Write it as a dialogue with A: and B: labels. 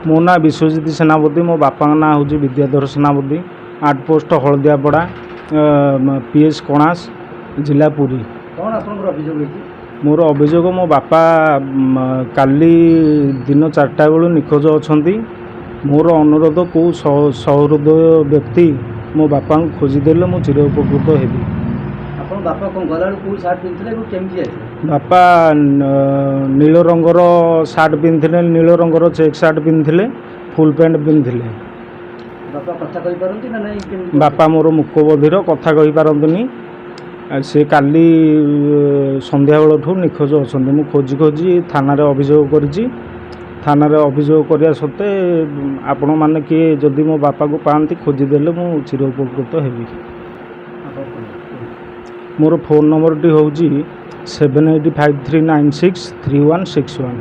A: मो ना विश्वजित सेनापति मो बापा ना हूँ विद्याधर सेनापति 8 पोस्ट हलदियापड़ा पीएस कणास जिला पुरी।
B: कौन आपनकर अभियोग है?
A: मोर अभियोग मो बापा काली दिन 4टा बेलू निखोज अछंती। मोर अनुरोध को सहृदय व्यक्ति मो बापा खोजिदेले मो चिर उपकृत हेबी।
B: आपन बापा कौन गला को सार्ट पिंथले को केमती जाय?
A: बापा नील रंगर सार्ट पिंधले, नील रंगर चेक सार्ट पिंधले, फुल पैंट पिंधले।
B: बापा कथा कहि पारंती ना नहीं?
A: बापा मोर मुख बधिर, कथा कहि पारंतनी। से काली संध्या बेलठू निखोज अछंती। मु खोजी खोजी थाना रे अभियोग करिछि। थाना रे अभियोग करिया सत्ते आपण माने कि जदि मो बापा को पांती खोजिदेले मु चिर उपकृत हेबी। मोर फोन नंबर टी होउची 7853963161।